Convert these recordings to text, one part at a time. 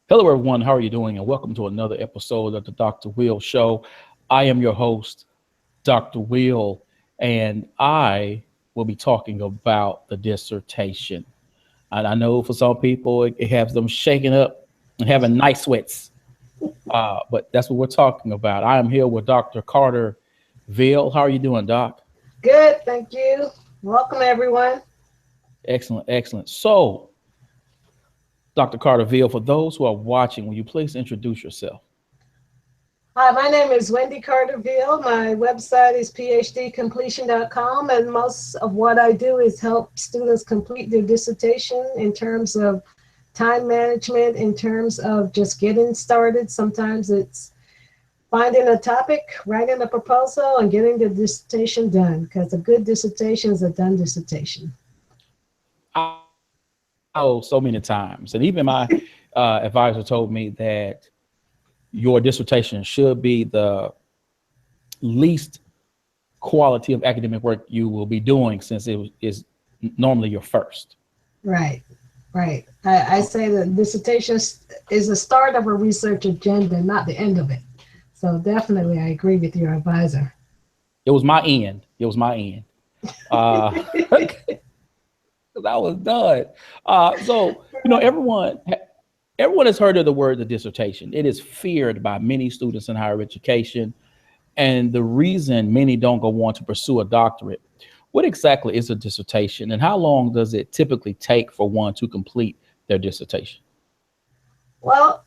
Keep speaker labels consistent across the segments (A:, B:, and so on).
A: Hello, everyone. How are you doing? And welcome to another episode of the Dr. Will Show. I am your host, Dr. Will, and I will be talking about the dissertation. And I know for some people, it has them shaking up and having night sweats, but that's what we're talking about. I am here with Dr. Carter-Veale. How are you doing, Doc?
B: Good, thank you. Welcome, everyone.
A: Excellent, excellent. So, Dr. Carter-Veale, for those who are watching, will you please introduce yourself?
B: Hi, my name is Wendy Carter-Veale. My website is phdcompletion.com, and most of what I do is help students complete their dissertation in terms of time management, in terms of just getting started. Sometimes it's finding a topic, writing a proposal, and getting the dissertation done, because a good dissertation is a done dissertation.
A: Oh, so many times. And even my advisor told me that your dissertation should be the least quality of academic work you will be doing since is normally your first.
B: Right, right. I say that dissertation is the start of a research agenda, not the end of it. So definitely, I agree with your advisor.
A: It was my end. It was my end. Uh, I was done. So, everyone has heard of the word the dissertation. It is feared by many students in higher education, and the reason many don't go on to pursue a doctorate. What exactly is a dissertation, and how long does it typically take for one to complete their dissertation?
B: Well,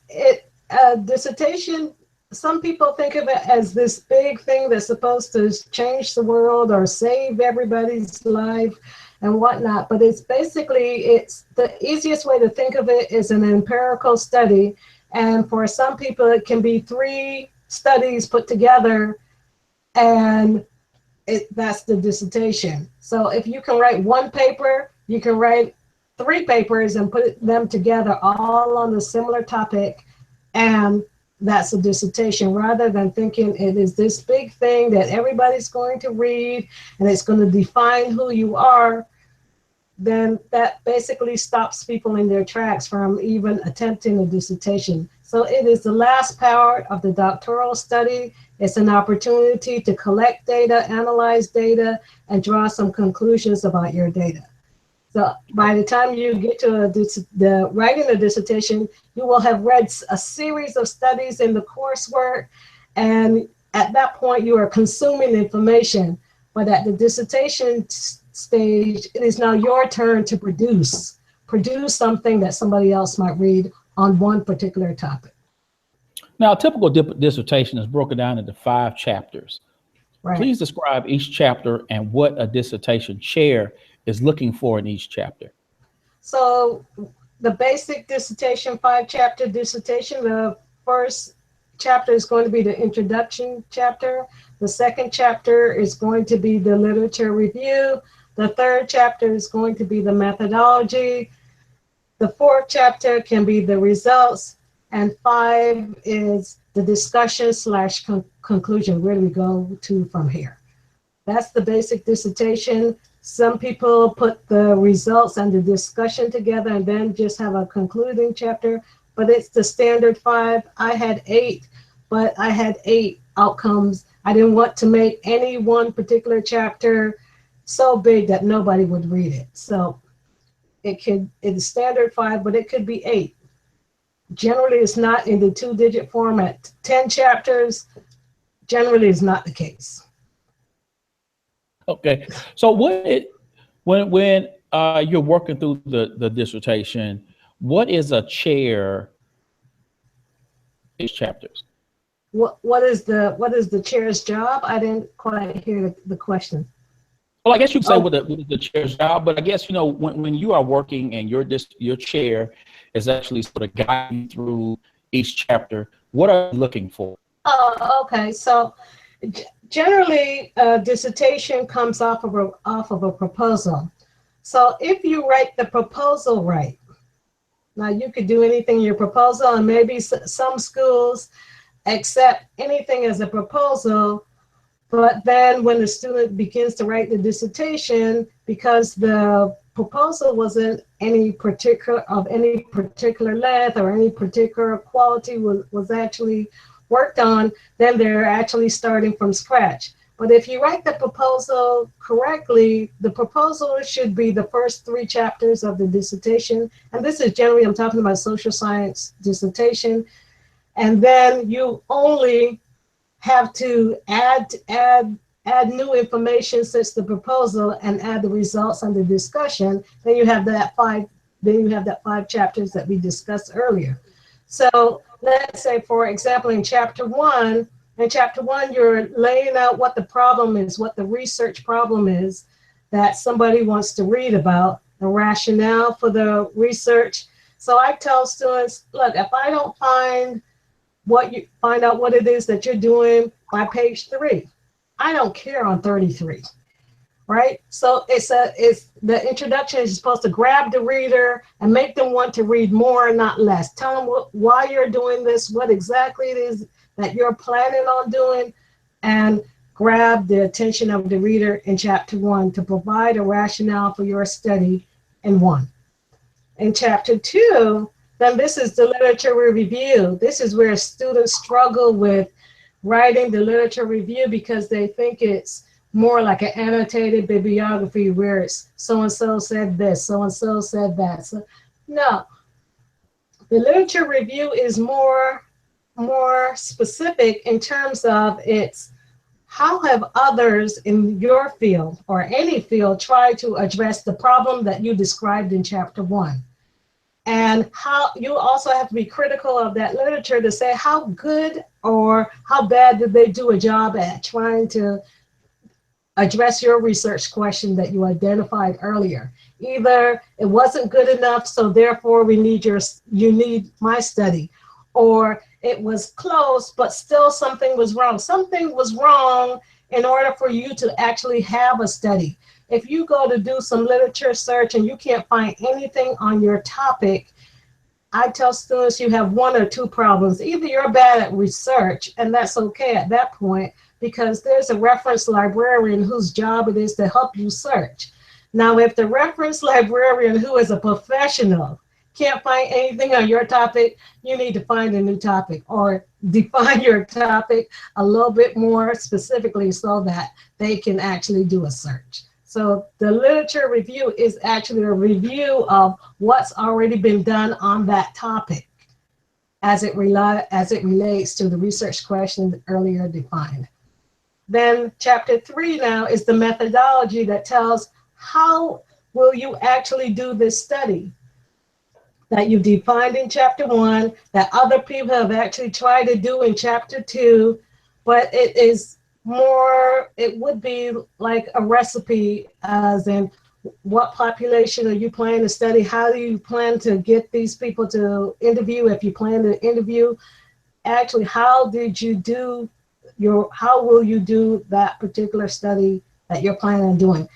B: dissertation, some people think of it as this big thing that's supposed to change the world or save everybody's life and whatnot, but it's the easiest way to think of it is an empirical study, and for some people it can be 3 studies put together, and that's the dissertation. So if you can write 1 paper, you can write 3 papers and put them together all on a similar topic, and that's a dissertation, rather than thinking it is this big thing that everybody's going to read and it's going to define who you are. Then that basically stops people in their tracks from even attempting a dissertation. So it is the last part of the doctoral study. It's an opportunity to collect data, analyze data, and draw some conclusions about your data. So by the time you get to the writing a dissertation, you will have read a series of studies in the coursework, and at that point you are consuming information. But at the dissertation stage, it is now your turn to produce something that somebody else might read on one particular topic.
A: Now, a typical dissertation is broken down into 5 chapters. Right. Please describe each chapter and what a dissertation chair is looking for in each chapter.
B: So the basic dissertation, 5-chapter dissertation, the first chapter is going to be the introduction chapter. The second chapter is going to be the literature review. The third chapter is going to be the methodology. The fourth chapter can be the results. And 5 is the discussion / conclusion. Where do we go to from here? That's the basic dissertation. Some people put the results and the discussion together and then just have a concluding chapter, but it's the standard 5. I had 8, but I had 8 outcomes. I didn't want to make any one particular chapter so big that nobody would read it. So it's standard 5, but it could be 8. Generally, it's not in the 2-digit format. 10 chapters generally is not the case.
A: Okay, so when you're working through the dissertation, what is a chair? These chapters.
B: What is the chair's job? I didn't quite hear the question.
A: Well, I guess you could say what is the chair's job, but I guess when you are working and your chair is actually sort of guiding through each chapter, what are you looking for?
B: Oh, okay. So generally, a dissertation comes off of a proposal. So if you write the proposal right, now you could do anything in your proposal, and maybe some schools accept anything as a proposal, but then when the student begins to write the dissertation, because the proposal wasn't any particular length or any particular quality was actually worked on, then they're actually starting from scratch. But if you write the proposal correctly, the proposal should be the first 3 chapters of the dissertation. And this is generally, I'm talking about social science dissertation. And then you only have to add new information since the proposal and add the results and the discussion. Then you have that 5 chapters that we discussed earlier. So let's say, for example, in chapter 1, you're laying out what the problem is, what the research problem is that somebody wants to read about, the rationale for the research. So I tell students, look, if I don't find out what it is that you're doing by page 3, I don't care on 33, right? So it's the introduction is supposed to grab the reader and make them want to read more, not less. Tell them why you're doing this, what exactly it is that you're planning on doing, and grab the attention of the reader in chapter 1 to provide a rationale for your study in 1. In chapter 2, then this is the literature review. This is where students struggle with writing the literature review because they think it's more like an annotated bibliography where it's so-and-so said this, so-and-so said that. So, no, the literature review is more specific in terms of it's how have others in your field or any field tried to address the problem that you described in chapter 1. And how you also have to be critical of that literature to say how good or how bad did they do a job at trying to address your research question that you identified earlier. Either it wasn't good enough, so therefore you need my study, or it was close, but still something was wrong. Something was wrong in order for you to actually have a study. If you go to do some literature search and you can't find anything on your topic, I tell students you have 1 or 2 problems. Either you're bad at research, and that's okay at that point, because there's a reference librarian whose job it is to help you search. Now, if the reference librarian, who is a professional, can't find anything on your topic, you need to find a new topic or define your topic a little bit more specifically so that they can actually do a search. So the literature review is actually a review of what's already been done on that topic as it relates to the research question earlier defined. Then chapter 3 now is the methodology that tells how will you actually do this study that you defined in chapter 1, that other people have actually tried to do in chapter 2, but it would be like a recipe, as in what population are you planning to study? How do you plan to get these people to interview? If you plan to interview, actually, how will you do that particular study that you're planning on doing?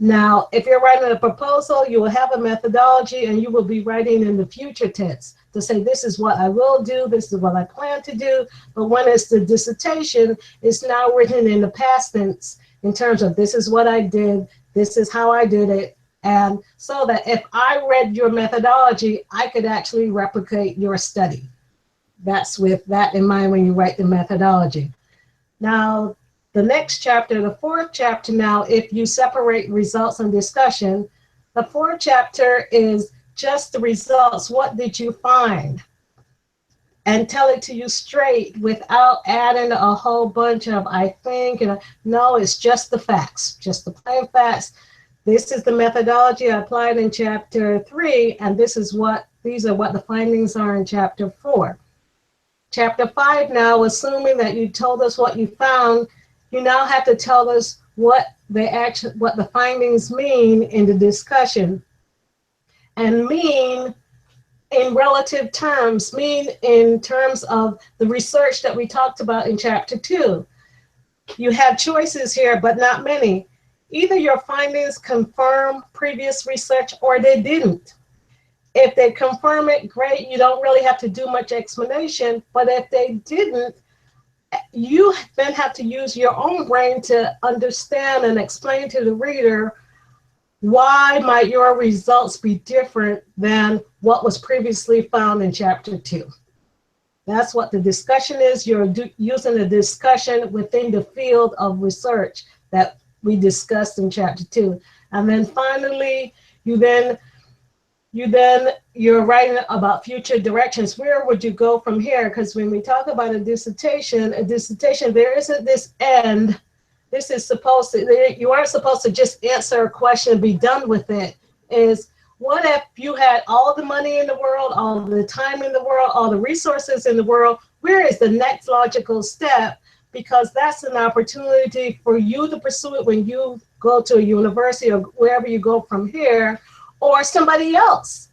B: Now, if you're writing a proposal, you will have a methodology and you will be writing in the future tense to say, this is what I will do, this is what I plan to do. But when it's the dissertation, it's now written in the past tense in terms of this is what I did, this is how I did it. And so that if I read your methodology, I could actually replicate your study. That's with that in mind when you write the methodology. Now, the next chapter, the 4th chapter now, if you separate results and discussion, the 4th chapter is just the results. What did you find? And tell it to you straight without adding a whole bunch of I think. No, it's just the facts, just the plain facts. This is the methodology I applied in chapter 3, and these are what the findings are in chapter 4. Chapter 5 now, assuming that you told us what you found, you now have to tell us what the findings mean in the discussion, and mean in relative terms, mean in terms of the research that we talked about in chapter 2. You have choices here, but not many. Either your findings confirm previous research or they didn't. If they confirm it, great, you don't really have to do much explanation, but if they didn't, you then have to use your own brain to understand and explain to the reader why might your results be different than what was previously found in chapter 2? That's what the discussion is. You're using the discussion within the field of research that we discussed in chapter 2. And then finally, you're writing about future directions. Where would you go from here? Because when we talk about a dissertation, there isn't this end. This is supposed to, you aren't supposed to just answer a question and be done with it. Is what if you had all the money in the world, all the time in the world, all the resources in the world? Where is the next logical step? Because that's an opportunity for you to pursue it when you go to a university or wherever you go from here, or somebody else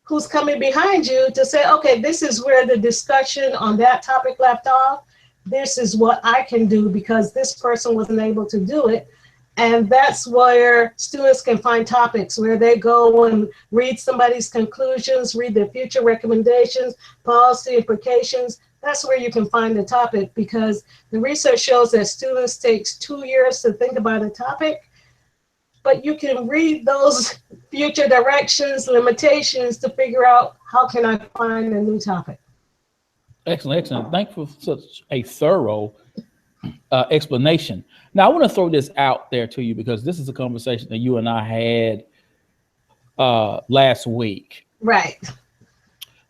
B: who's coming behind you to say, okay, this is where the discussion on that topic left off. This is what I can do because this person wasn't able to do it. And that's where students can find topics where they go and read somebody's conclusions, read their future recommendations, policy implications. That's where you can find the topic, because the research shows that students takes 2 years to think about a topic, but you can read those future directions, limitations to figure out how can I find a new topic.
A: Excellent, excellent. Thank you for such a thorough explanation. Now, I want to throw this out there to you because this is a conversation that you and I had last week.
B: Right.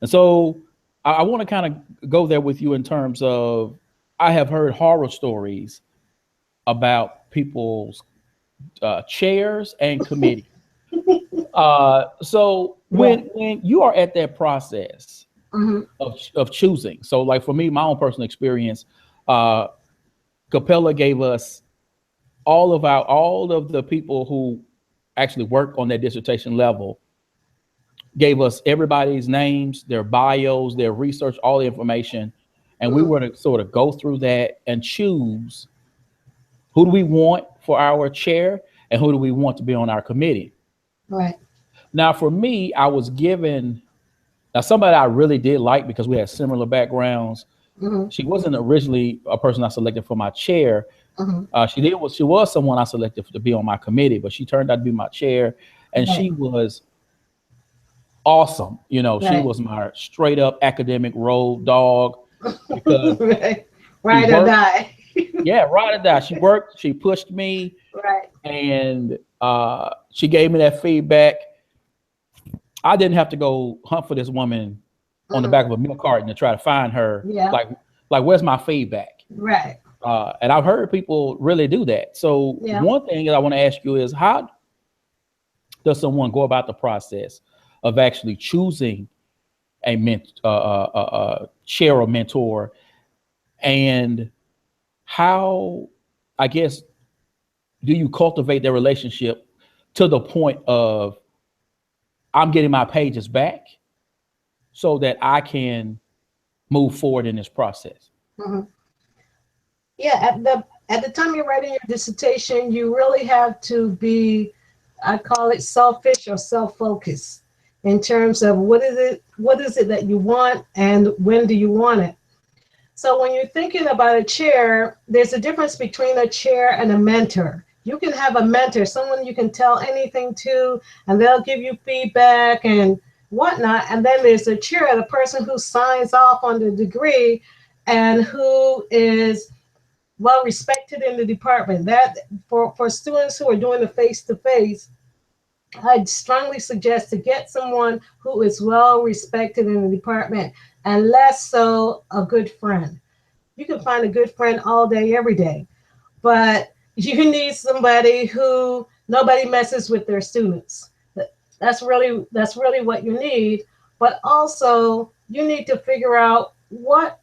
A: And so I want to kind of go there with you in terms of, I have heard horror stories about people's chairs and committee. So when you are at that process, of choosing. So like for me, my own personal experience, Capella gave us all of the people who actually work on that dissertation level, gave us everybody's names, their bios, their research, all the information. And we were to sort of go through that and choose who do we want for our chair and who do we want to be on our committee.
B: Right.
A: Now, for me, I was given somebody I really did like because we had similar backgrounds. She wasn't originally a person I selected for my chair. She was someone I selected to be on my committee, but she turned out to be my chair, and she was awesome. You know, she was my straight up academic road dog. Because
B: ride or die.
A: Yeah, ride or die. She worked, she pushed me, and she gave me that feedback. I didn't have to go hunt for this woman on the back of a milk carton to try to find her. Like where's my feedback?
B: Right.
A: And I've heard people really do that. So one thing that I want to ask you is, how does someone go about the process of actually choosing a chair or mentor, and how, I guess, do you cultivate their relationship to the point of, I'm getting my pages back so that I can move forward in this process?
B: Yeah, at the time you're writing your dissertation, you really have to be, I call it selfish or self-focused in terms of what is it that you want and when do you want it. So when you're thinking about a chair, there's a difference between a chair and a mentor. You can have a mentor, someone you can tell anything to, and they'll give you feedback and whatnot. And then there's a chair, the person who signs off on the degree and who is well respected in the department. That for students who are doing the face-to-face, I'd strongly suggest to get someone who is well respected in the department, and less so a good friend. You can find a good friend all day, every day, but you need somebody who nobody messes with their students. That's really what you need. But also you need to figure out what,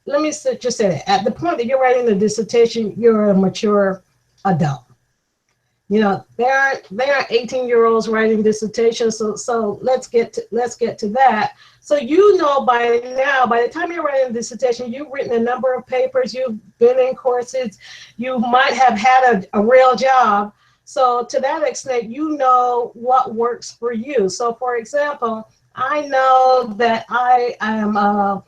B: let me just say that at the point that you're writing the dissertation, you're a mature adult. You know, they aren't 18-year-olds writing dissertations. So let's get to that. So you know by now, by the time you're writing a dissertation, you've written a number of papers, you've been in courses, you might have had a real job. So to that extent, you know what works for you. So for example, I know that I am a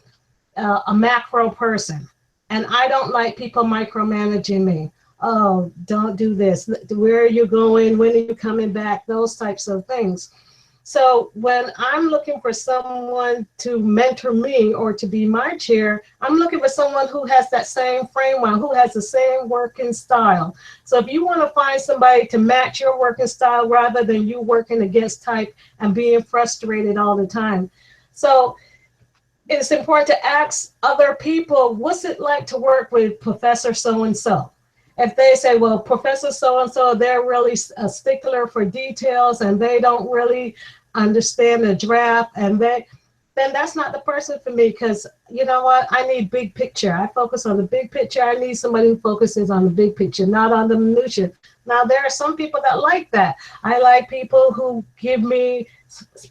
B: macro person, and I don't like people micromanaging me. oh, don't do this. Where are you going? When are you coming back? Those types of things. So when I'm looking for someone to mentor me or to be my chair, I'm looking for someone who has that same framework, who has the same working style. So if you want to find somebody to match your working style rather than you working against type and being frustrated all the time. So it's important to ask other people, what's it like to work with Professor so-and-so? If they say, well, Professor so-and-so, they're really a stickler for details and they don't really understand the draft, and then that's not the person for me, because you know what? I need big picture. I focus on the big picture. I need somebody who focuses on the big picture, not on the minutia. Now, there are some people that like that. I like people who give me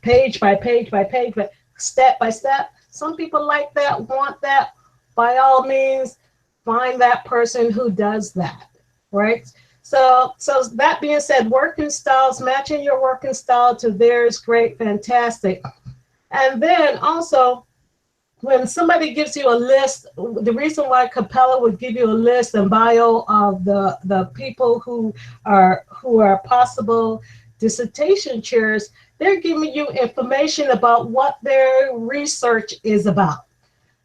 B: page by page by page, but step by step. Some people like that, want that. By all means, find that person who does that, right? So that being said, working styles, matching your working style to theirs, great, fantastic. And then also, when somebody gives you a list, the reason why Capella would give you a list and bio of the people who are possible dissertation chairs, they're giving you information about what their research is about.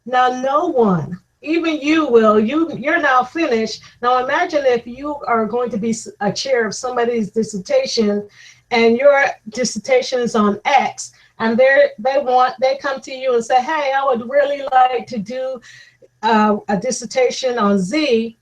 B: Now, no one, even you, Will, you're now finished. Now imagine if you are going to be a chair of somebody's dissertation and your dissertation is on X, and they come to you and say, hey, I would really like to do a dissertation on Z.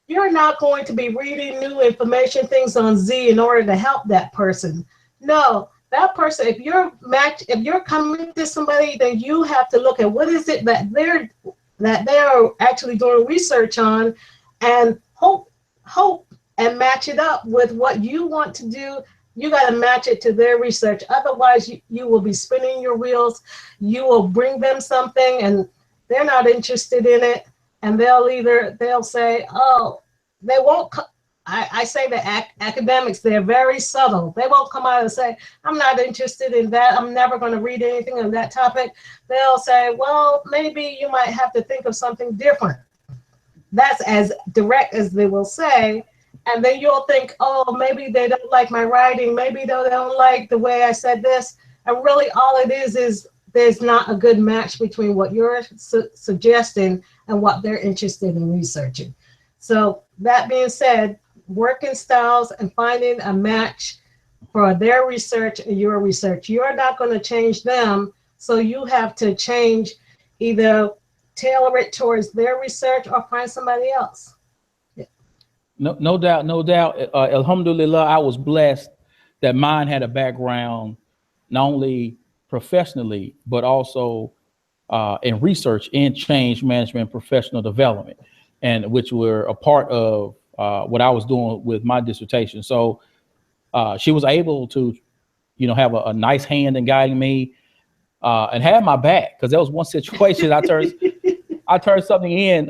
B: You're not going to be reading new information, things on Z in order to help that person. No, that person, if you're coming to somebody, then you have to look at what is it that they're actually doing research on, and hope and match it up with what you want to do. You got to match it to their research. Otherwise, you will be spinning your wheels. You will bring them something and they're not interested in it. And they'll say, oh, they won't. I say that academics, they're very subtle. They won't come out and say, I'm not interested in that. I'm never going to read anything on that topic. They'll say, well, maybe you might have to think of something different. That's as direct as they will say. And then you'll think, oh, maybe they don't like my writing. Maybe they don't like the way I said this. And really all it is there's not a good match between what you're suggesting and what they're interested in researching. So that being said, working styles and finding a match for their research and your research. You're not going to change them, so you have to change, either tailor it towards their research or find somebody else. Yeah.
A: No doubt. Alhamdulillah, I was blessed that mine had a background not only professionally, but also in research in change management, professional development, and which were a part of what I was doing with my dissertation. So she was able to, have a nice hand in guiding me and have my back, because there was one situation I turned something in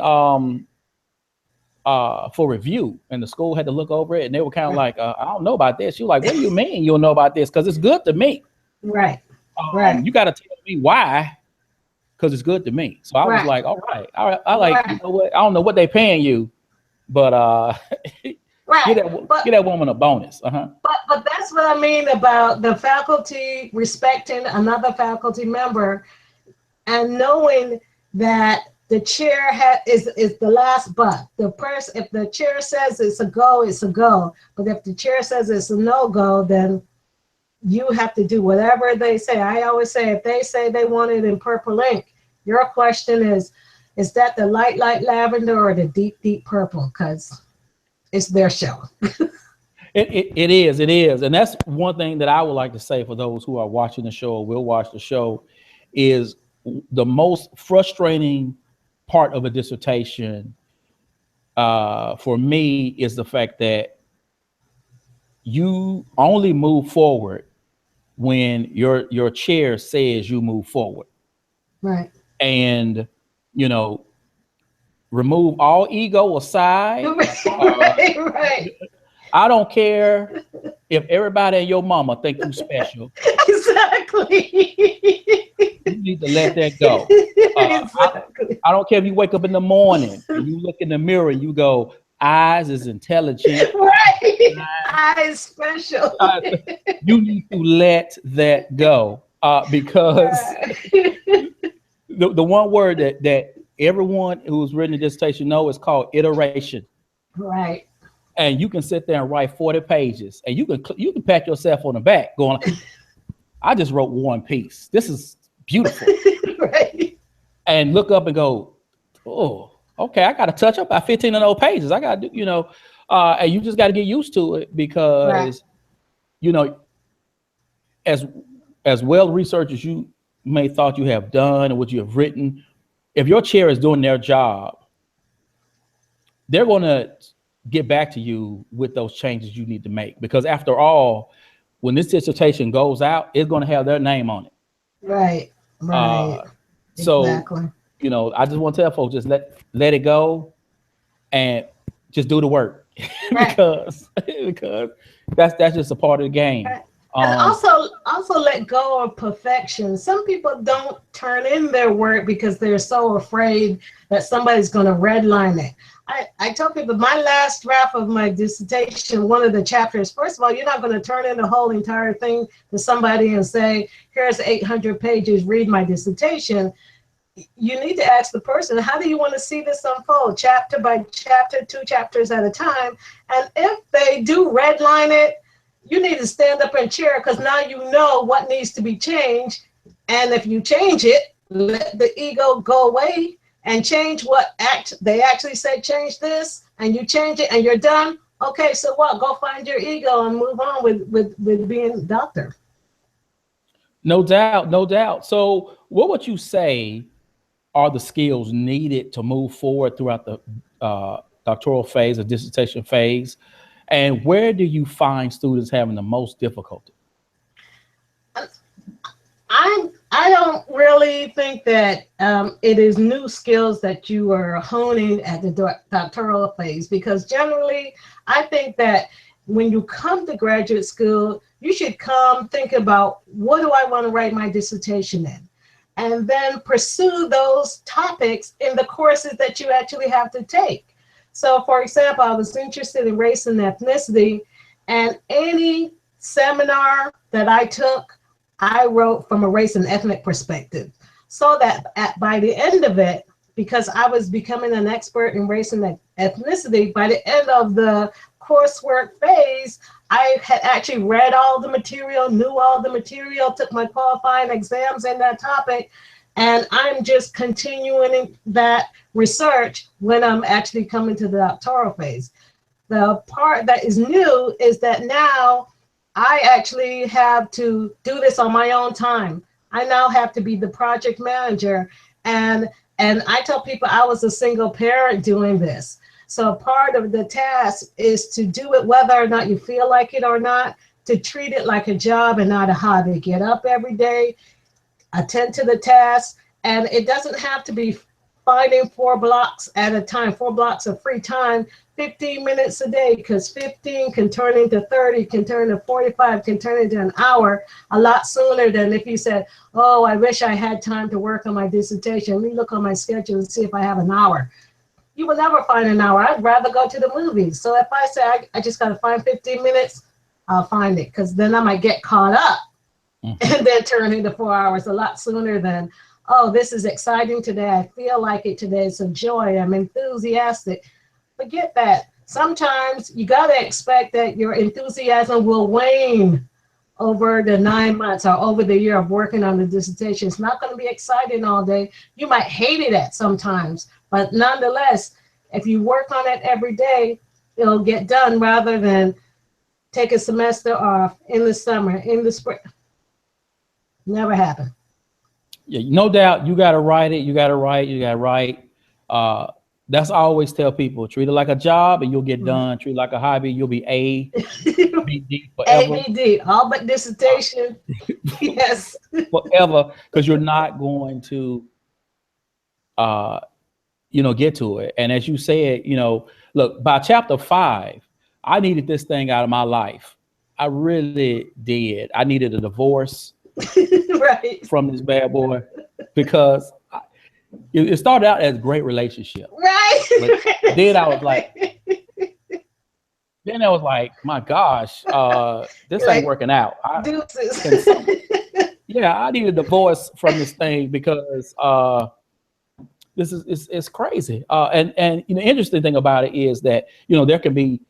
A: for review, and the school had to look over it, and they were kind of like, I don't know about this. She was like, what do you mean you don't know about this? Because it's good to me.
B: Right. Right.
A: You got to tell me why, because it's good to me. So I was like, all right. I like, you know what? I don't know what they paying you, but get that woman a bonus.
B: But that's what I mean about the faculty respecting another faculty member and knowing that the chair is the last but. If the chair says it's a go, it's a go. But if the chair says it's a no-go, then you have to do whatever they say. I always say, if they say they want it in purple ink, your question is that the light lavender or the deep purple? Because it's their show.
A: It is. And that's one thing that I would like to say for those who are watching the show or will watch the show, is the most frustrating part of a dissertation for me is the fact that you only move forward when your chair says you move forward.
B: Right.
A: And, remove all ego aside.
B: Right.
A: I don't care if everybody and your mama think you special.
B: Exactly.
A: You need to let that go.
B: Exactly.
A: I don't care if you wake up in the morning and you look in the mirror and you go, Eyes is intelligent.
B: Right. I is special.
A: You need to let that go because the one word that everyone who's written a dissertation know is called iteration.
B: Right.
A: And you can sit there and write 40 pages, and you can pat yourself on the back, going, "I just wrote one piece. This is beautiful."
B: Right.
A: And look up and go, "Oh, okay, I got to touch up by 15 of those pages. I got to do, and you just got to get used to it because,
B: right.
A: As well researched as you may thought you have done and what you have written, if your chair is doing their job, they're going to get back to you with those changes you need to make. Because after all, when this dissertation goes out, it's going to have their name on it.
B: Right. Right.
A: So,
B: exactly.
A: I just want to tell folks, just let it go and just do the work
B: Right.
A: because that's just a part of the game.
B: Right. And also let go of perfection. Some people don't turn in their work because they're so afraid that somebody's going to redline it. I tell people my last draft of my dissertation, one of the chapters, first of all, you're not going to turn in the whole entire thing to somebody and say, here's 800 pages, read my dissertation. You need to ask the person, how do you want to see this unfold, chapter by chapter, 2 chapters at a time? And if they do redline it, you need to stand up and cheer because now you know what needs to be changed. And if you change it, let the ego go away and change what they actually said, change this, and you change it and you're done. Okay, so what? Go find your ego and move on with being a doctor.
A: No doubt, no doubt. So what would you say are the skills needed to move forward throughout the doctoral phase or dissertation phase? And where do you find students having the most difficulty?
B: I don't really think that it is new skills that you are honing at the doctoral phase, because generally I think that when you come to graduate school, you should come think about, what do I want to write my dissertation in? And then pursue those topics in the courses that you actually have to take. So for example, I was interested in race and ethnicity, and any seminar that I took, I wrote from a race and ethnic perspective, so that by the end of it, because I was becoming an expert in race and ethnicity, by the end of the coursework phase, I had actually read all the material, knew all the material, took my qualifying exams in that topic, and I'm just continuing that research when I'm actually coming to the doctoral phase. The part that is new is that now I actually have to do this on my own time. I now have to be the project manager. And I tell people I was a single parent doing this. So part of the task is to do it whether or not you feel like it or not, to treat it like a job and not a hobby. Get up every day, attend to the task, and it doesn't have to be finding 4 blocks at a time, 4 blocks of free time, 15 minutes a day, because 15 can turn into 30, can turn into 45, can turn into an hour a lot sooner than if you said, oh, I wish I had time to work on my dissertation. Let me look on my schedule and see if I have an hour. You will never find an hour. I'd rather go to the movies. So if I say I just got to find 15 minutes, I'll find it, because then I might get caught up and then turn into 4 hours a lot sooner than, oh, this is exciting today. I feel like it today. It's a joy. I'm enthusiastic. Forget that. Sometimes you got to expect that your enthusiasm will wane over the 9 months or over the year of working on the dissertation. It's not going to be exciting all day. You might hate it at sometimes, but nonetheless, if you work on it every day, it'll get done rather than take a semester off in the summer, in the spring. Never happened.
A: Yeah, no doubt. You got to write it. You got to write. You got to write. That's I always tell people: treat it like a job, and you'll get done. Treat it like a hobby, you'll be ABD forever.
B: ABD, all but dissertation. Yes,
A: forever, because you're not going to, get to it. And as you said, look, by chapter 5, I needed this thing out of my life. I really did. I needed a divorce.
B: Right.
A: From this bad boy, because it started out as a great relationship.
B: Right.
A: But then I was like, then I was like, my gosh, this
B: You're
A: ain't
B: like,
A: working out.
B: deuces.
A: I need a divorce from this thing because this is it's crazy. And interesting thing about it is that there can be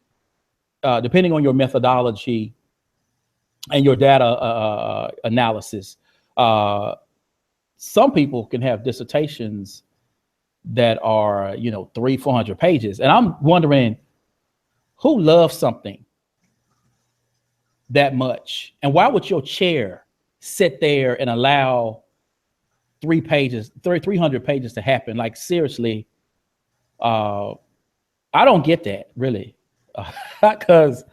A: depending on your methodology and your data analysis, some people can have dissertations that are 300-400 pages, and I'm wondering who loves something that much, and why would your chair sit there and allow 300 pages to happen? Like, seriously, I don't get that, really. Because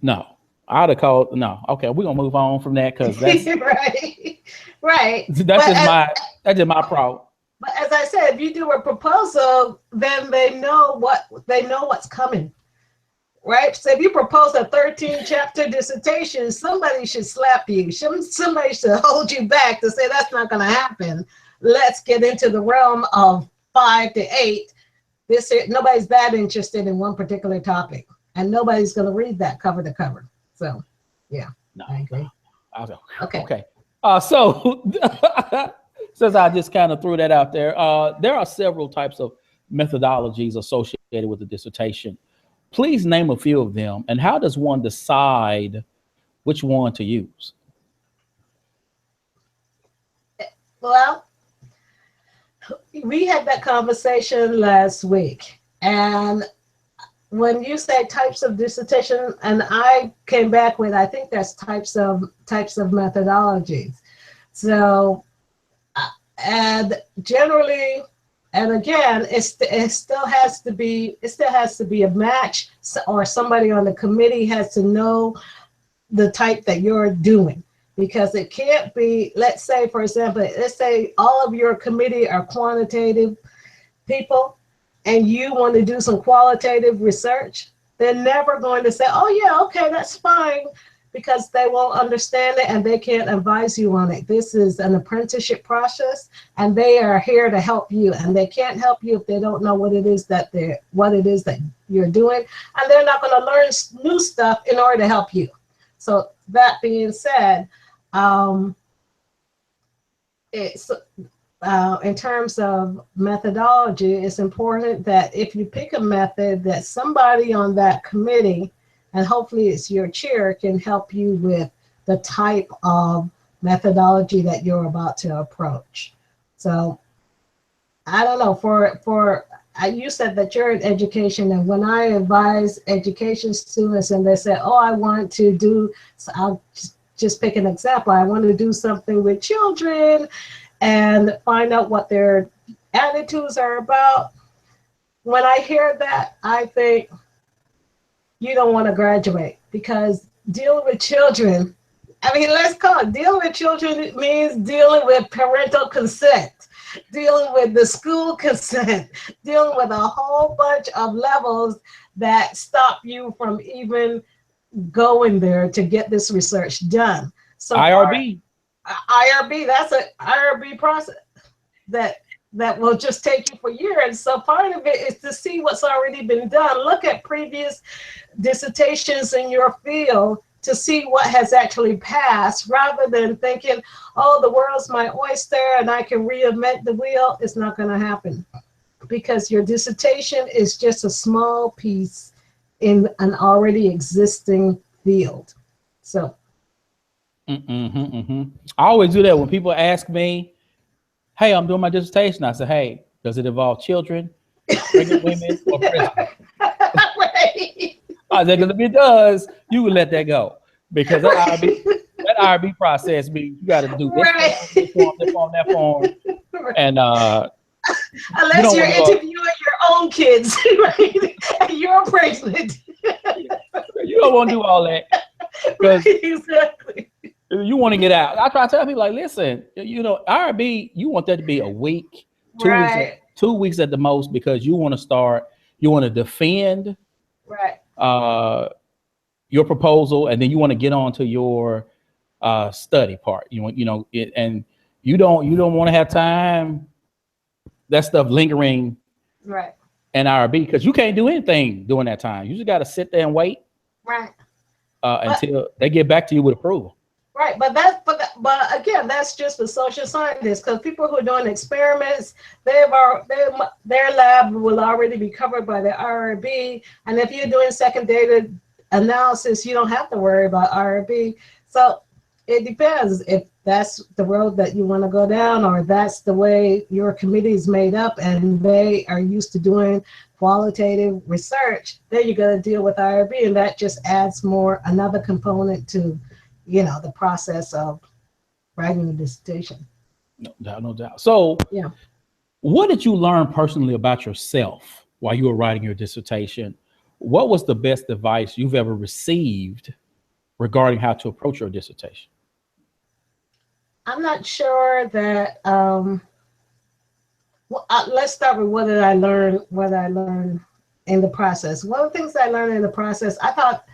A: no, I'd have called no. Okay, we're gonna move on from that because that's
B: right.
A: That's just my problem.
B: But as I said, if you do a proposal, then they know what's coming. Right? So if you propose a 13-chapter dissertation, somebody should slap you. Somebody should hold you back to say that's not going to happen. Let's get into the realm of 5 to 8. Nobody's that interested in one particular topic, and nobody's going to read that cover to cover. So, yeah,
A: no,
B: I agree.
A: Okay. So since I just kind of threw that out there, there are several types of methodologies associated with the dissertation. Please name a few of them, and how does one decide which one to use?
B: Well, we had that conversation last week, and when you say types of dissertation, and I came back with, I think there's types of methodologies. So, and generally, and again, it still has to be a match, or somebody on the committee has to know the type that you're doing, because it can't be, let's say, for example, let's say all of your committee are quantitative people and you want to do some qualitative research. They're never going to say, oh yeah, okay, that's fine, because they won't understand it and they can't advise you on it. This is an apprenticeship process, and they are here to help you, and they can't help you if they don't know what it is that you're doing, and they're not going to learn new stuff in order to help you. So that being said, it's in terms of methodology, it's important that if you pick a method, that somebody on that committee, and hopefully it's your chair, can help you with the type of methodology that you're about to approach. So I don't know, you said that you're in education, and when I advise education students and they say, oh, I want to do, so I'll just pick an example, I want to do something with children and find out what their attitudes are about. When I hear that, I think, you don't want to graduate, because dealing with children, I mean, let's call it, dealing with children, it means dealing with parental consent, dealing with the school consent, dealing with a whole bunch of levels that stop you from even going there to get this research done. So IRB, that's an IRB process that will just take you for years. So part of it is to see what's already been done. Look at previous dissertations in your field to see what has actually passed, rather than thinking, oh, the world's my oyster and I can reinvent the wheel. It's not going to happen, because your dissertation is just a small piece in an already existing field. So.
A: I always do that when people ask me, hey, I'm doing my dissertation. I say, hey, does it involve children, pregnant women, or prisoners?
B: Right.
A: I say, because if it does, you can let that go, because that IRB process means you got to do this form, that form. And
B: unless you're interviewing your own kids, right? And you're pregnant.
A: You don't want to do all that, because
B: exactly.
A: You want to get out. I try to tell people, like, listen, IRB, you want that to be a week, 2 weeks at the most, because you want to defend your proposal, and then you want to get on to your study part. And you don't want to have time, that stuff lingering and IRB, because you can't do anything during that time. You just got to sit there and wait
B: Right.
A: until they get back to you with approval.
B: Right, but again, that's just the social scientists, because people who are doing experiments, their lab will already be covered by the IRB, and if you're doing second data analysis, you don't have to worry about IRB. So it depends if that's the road that you want to go down, or that's the way your committee is made up and they are used to doing qualitative research. Then you got to deal with IRB, and that just adds another component to the process of writing a dissertation.
A: No doubt, no doubt. So,
B: yeah,
A: what did you learn personally about yourself while you were writing your dissertation? What was the best advice you've ever received regarding how to approach your dissertation?
B: I'm not sure that. Let's start with what did I learn? What I learned in the process. One of the things I learned in the process, I thought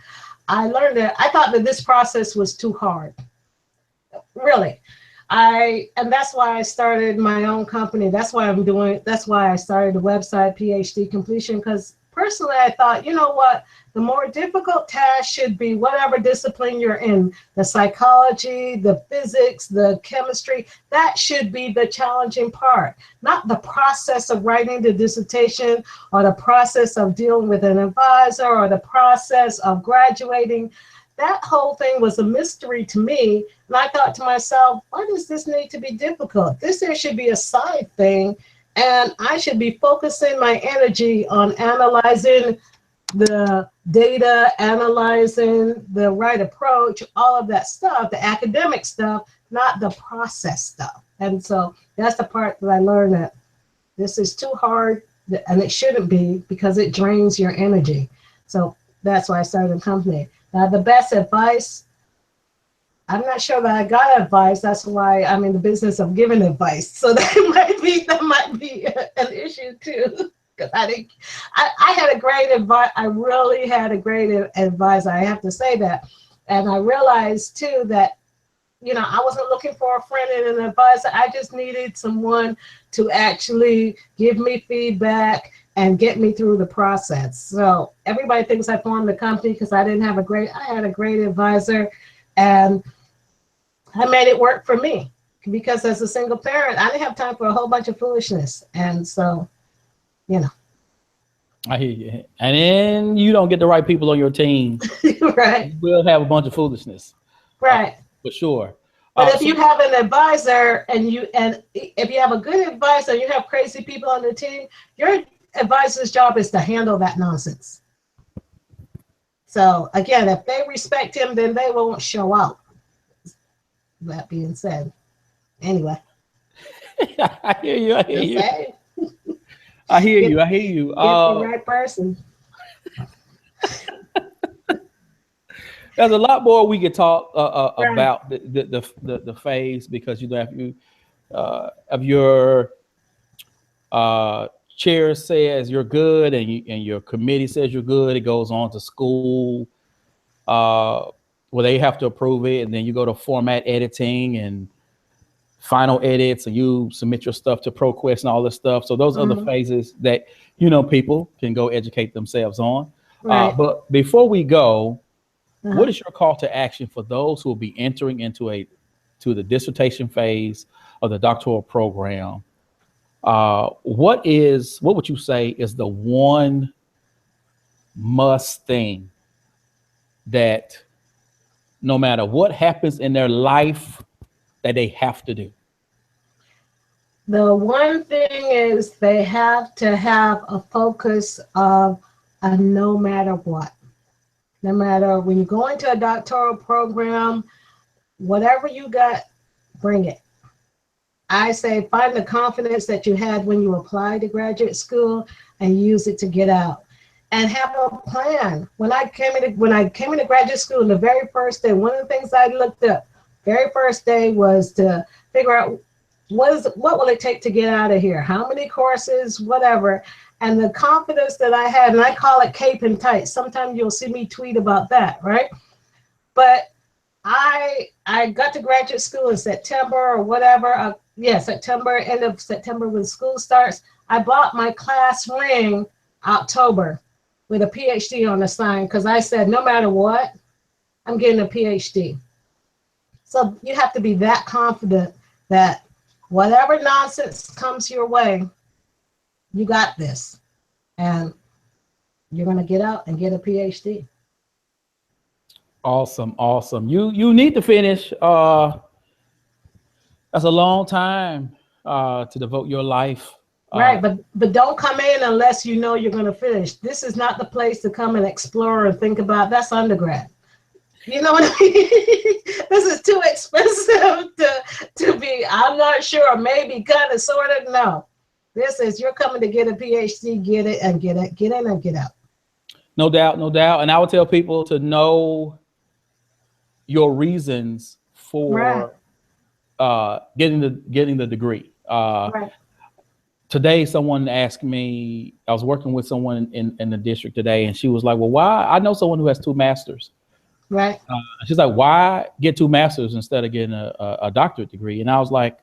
B: that this process was too hard. Really. And that's why I started my own company. That's why I started the website PhD Completion, because personally I thought, you know what, the more difficult task should be whatever discipline you're in, the psychology, the physics, the chemistry, that should be the challenging part, not the process of writing the dissertation or the process of dealing with an advisor or the process of graduating. That whole thing was a mystery to me. And I thought to myself, why does this need to be difficult? This should be a side thing. And I should be focusing my energy on analyzing the data, analyzing the right approach, all of that stuff, the academic stuff, not the process stuff. And so that's the part that I learned, that this is too hard, and it shouldn't be, because it drains your energy. So that's why I started a company. Now, the best advice, I'm not sure that I got advice. That's why I'm in the business of giving advice. So that might be an issue too. Because I had a great advice. I really had a great advisor. I have to say that. And I realized too that, I wasn't looking for a friend and an advisor. I just needed someone to actually give me feedback and get me through the process. So everybody thinks I formed the company because I had a great advisor, and I made it work for me, because as a single parent, I didn't have time for a whole bunch of foolishness. And so,
A: I hear you. And then you don't get the right people on your team.
B: Right.
A: You will have a bunch of foolishness.
B: Right.
A: For sure.
B: But if you have an advisor, and if you have a good advisor, you have crazy people on the team, your advisor's job is to handle that nonsense. So again, if they respect him, then they won't show out. That being said, anyway.
A: I hear you. I hear you.
B: Say.
A: I hear you. I hear you.
B: Get the right person.
A: There's a lot more we could talk about the phase, because if your chair says you're good and your committee says you're good, it goes on to school where they have to approve it, and then you go to format editing and final edits, and you submit your stuff to ProQuest and all this stuff. So those are the phases that people can go educate themselves on.
B: Right.
A: But before we go, what is your call to action for those who will be entering into the dissertation phase of the doctoral program? What would you say is the one must thing that no matter what happens in their life that they have to do?
B: The one thing is they have to have a focus of a no matter what. No matter when you go into a doctoral program, whatever you got, bring it. I say find the confidence that you had when you applied to graduate school and use it to get out. And have a plan. When I came into graduate school, the very first day, one of the things I looked up, very first day, was to figure out what will it take to get out of here? How many courses, whatever. And the confidence that I had, and I call it cape and tights. Sometimes you'll see me tweet about that, right? But I got to graduate school in September or whatever. September, end of September when school starts. I bought my class ring October with a PhD on the sign because I said, no matter what, I'm getting a PhD. So you have to be that confident that whatever nonsense comes your way, you got this. And you're going to get out and get a PhD.
A: Awesome. Awesome. You need to finish. That's a long time to devote your life.
B: Right, but don't come in unless you know you're going to finish. This is not the place to come and explore and think about. That's undergrad. You know what I mean? This is too expensive to be, I'm not sure, maybe, kind of, sort of. No. This is, you're coming to get a PhD, get it, and get in and get out.
A: No doubt, no doubt. And I would tell people to know your reasons for getting the degree.
B: Right.
A: Today, someone asked me, I was working with someone in the district today, and she was like, well, why? I know someone who has 2 masters.
B: Right.
A: She's like, why get 2 masters instead of getting a doctorate degree? And I was like,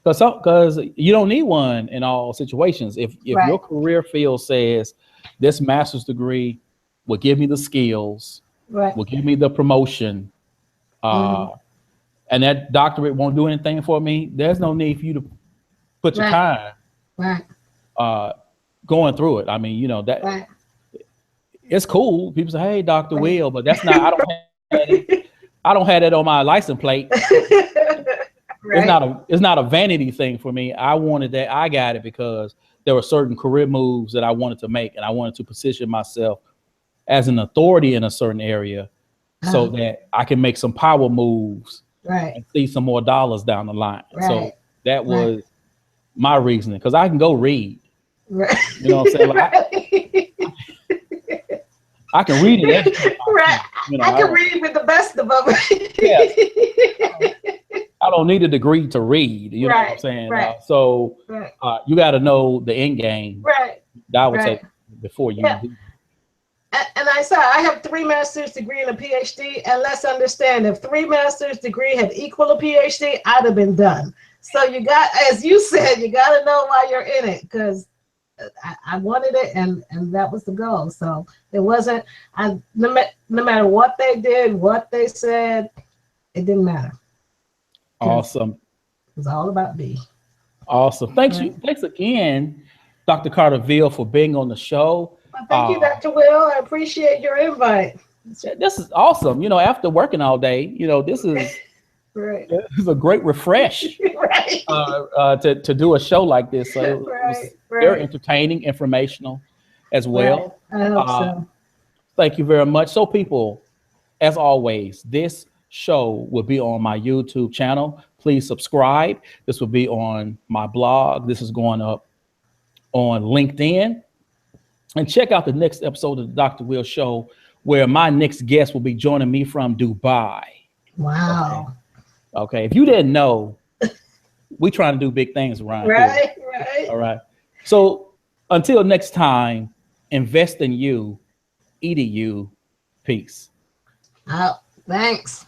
A: because you don't need one in all situations. If your career field says this master's degree will give me the skills, will give me the promotion, and that doctorate won't do anything for me, there's no need for you to put your time going through it. I mean, you know, that it's cool. People say, hey, Dr. Will, but that's not, I don't have that on my license plate. It's not a vanity thing for me. I wanted that. I got it because there were certain career moves that I wanted to make, and I wanted to position myself as an authority in a certain area so that I can make some power moves and see some more dollars down the line. So that was my reasoning, because I can go read. You know what I'm saying? Like, I can read it.
B: You know, I can read with the best of them.
A: I don't need a degree to read. You know what I'm saying? So you got to know the end game. That would say before you.
B: And I said, I have 3 master's degree and a PhD, and let's understand, if 3 master's degree had equal a PhD, I'd have been done. So you got, as you said, you got to know why you're in it, because I wanted it, and that was the goal. So it wasn't, no matter what they did, what they said, it didn't matter.
A: Awesome.
B: It was all about me.
A: Awesome. Thanks again, Dr. Carter-Veale, for being on the show.
B: Well, thank you, Dr. Will. I appreciate your invite.
A: This is awesome. You know, after working all day, you know, this is this is a great refresh to do a show like this. So it was very entertaining, informational as well.
B: I hope so.
A: Thank you very much. So people, as always, this show will be on my YouTube channel. Please subscribe. This will be on my blog. This is going up on LinkedIn. And check out the next episode of the Dr. Will Show, where my next guest will be joining me from Dubai.
B: Wow.
A: Okay. If you didn't know, we trying to do big things around here. All right. So until next time, invest in you, EDU. Peace.
B: Thanks.